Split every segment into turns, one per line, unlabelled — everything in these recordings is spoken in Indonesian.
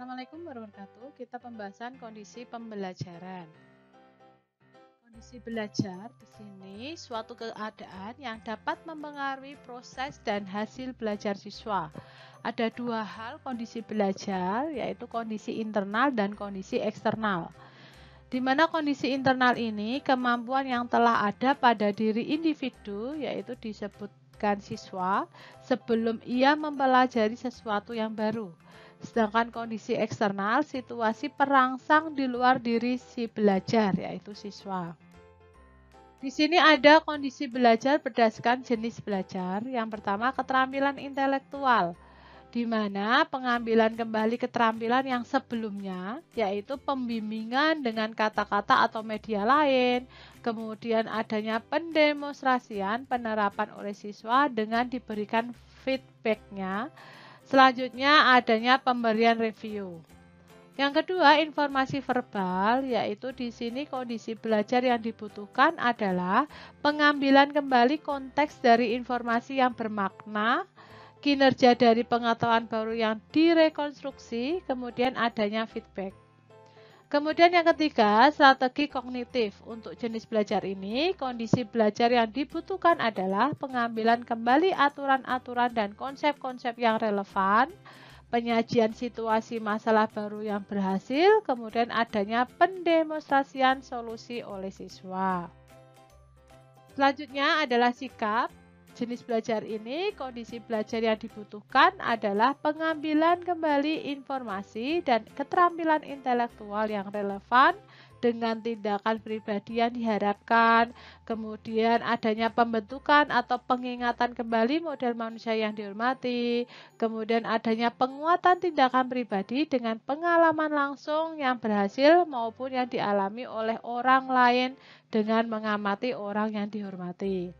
Assalamualaikum warahmatullahi wabarakatuh. Kita pembahasan kondisi pembelajaran. Kondisi belajar di sini suatu keadaan yang dapat mempengaruhi proses dan hasil belajar siswa. Ada dua hal kondisi belajar, yaitu kondisi internal dan kondisi eksternal. Di mana kondisi internal ini kemampuan yang telah ada pada diri individu, yaitu disebutkan siswa, sebelum ia mempelajari sesuatu yang baru. Sedangkan kondisi eksternal, situasi perangsang di luar diri si belajar, yaitu siswa. Di sini ada kondisi belajar berdasarkan jenis belajar. Yang pertama, keterampilan intelektual, di mana pengambilan kembali keterampilan yang sebelumnya, yaitu pembimbingan dengan kata-kata atau media lain, kemudian adanya pendemonstrasian penerapan oleh siswa dengan diberikan feedback-nya. Selanjutnya adanya pemberian review. Yang kedua, informasi verbal, yaitu di sini kondisi belajar yang dibutuhkan adalah pengambilan kembali konteks dari informasi yang bermakna, kinerja dari pengetahuan baru yang direkonstruksi, kemudian adanya feedback. Kemudian yang ketiga, strategi kognitif. Untuk jenis belajar ini, kondisi belajar yang dibutuhkan adalah pengambilan kembali aturan-aturan dan konsep-konsep yang relevan, penyajian situasi masalah baru yang berhasil, kemudian adanya pendemonstrasian solusi oleh siswa. Selanjutnya adalah sikap. Jenis belajar ini, kondisi belajar yang dibutuhkan adalah pengambilan kembali informasi dan keterampilan intelektual yang relevan dengan tindakan pribadi yang diharapkan, kemudian adanya pembentukan atau pengingatan kembali model manusia yang dihormati, kemudian adanya penguatan tindakan pribadi dengan pengalaman langsung yang berhasil maupun yang dialami oleh orang lain dengan mengamati orang yang dihormati.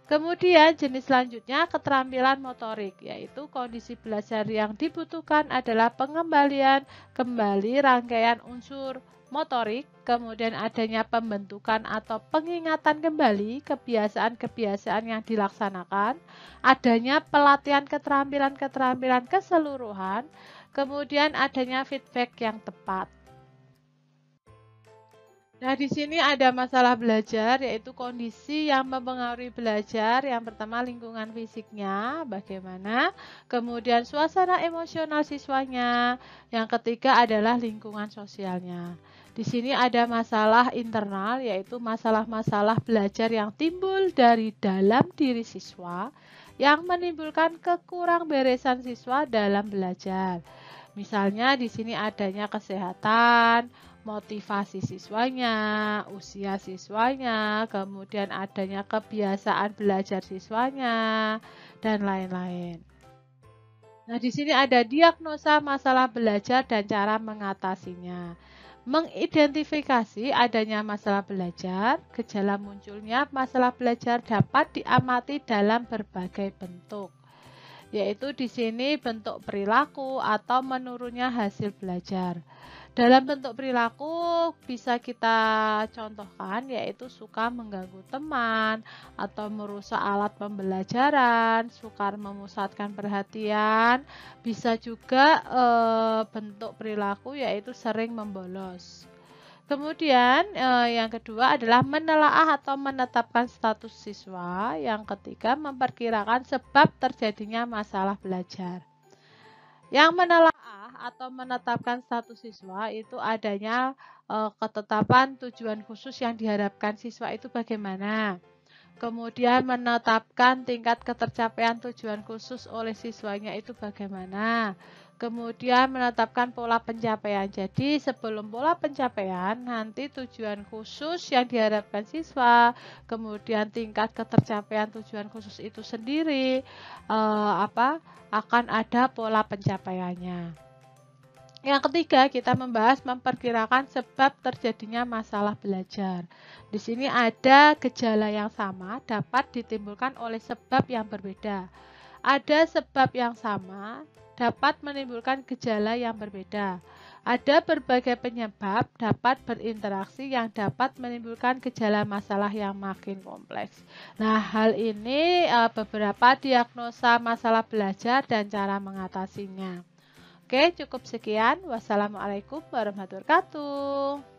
Kemudian jenis selanjutnya keterampilan motorik, yaitu kondisi belajar yang dibutuhkan adalah pengembalian kembali rangkaian unsur motorik, kemudian adanya pembentukan atau pengingatan kembali kebiasaan-kebiasaan yang dilaksanakan, adanya pelatihan keterampilan-keterampilan keseluruhan, kemudian adanya feedback yang tepat. Nah, di sini ada masalah belajar, yaitu kondisi yang mempengaruhi belajar. Yang pertama, lingkungan fisiknya, bagaimana, kemudian suasana emosional siswanya. Yang ketiga adalah lingkungan sosialnya. Di sini ada masalah internal, yaitu masalah-masalah belajar yang timbul dari dalam diri siswa, yang menimbulkan kekurangberesan siswa dalam belajar. Misalnya di sini adanya kesehatan, motivasi siswanya, usia siswanya, kemudian adanya kebiasaan belajar siswanya, dan lain-lain. Nah, di sini ada diagnosa masalah belajar dan cara mengatasinya. Mengidentifikasi adanya masalah belajar, gejala munculnya masalah belajar dapat diamati dalam berbagai bentuk, yaitu di sini bentuk perilaku atau menurunnya hasil belajar. Dalam bentuk perilaku bisa kita contohkan, yaitu suka mengganggu teman atau merusak alat pembelajaran, sukar memusatkan perhatian. Bisa juga bentuk perilaku yaitu sering membolos. Kemudian yang kedua adalah menelaah atau menetapkan status siswa. Yang ketiga, memperkirakan sebab terjadinya masalah belajar. Yang menelaah atau menetapkan status siswa itu adanya ketetapan tujuan khusus yang diharapkan siswa itu bagaimana. Kemudian menetapkan tingkat ketercapaian tujuan khusus oleh siswanya itu bagaimana. Kemudian menetapkan pola pencapaian. Jadi sebelum pola pencapaian, nanti tujuan khusus yang diharapkan siswa, kemudian tingkat ketercapaian tujuan khusus itu sendiri, akan ada pola pencapaiannya. Yang ketiga, kita membahas memperkirakan sebab terjadinya masalah belajar. Di sini ada gejala yang sama dapat ditimbulkan oleh sebab yang berbeda. Ada sebab yang sama dapat menimbulkan gejala yang berbeda. Ada berbagai penyebab dapat berinteraksi yang dapat menimbulkan gejala masalah yang makin kompleks. Nah, hal ini beberapa diagnosa masalah belajar dan cara mengatasinya. Oke, cukup sekian. Wassalamualaikum warahmatullahi wabarakatuh.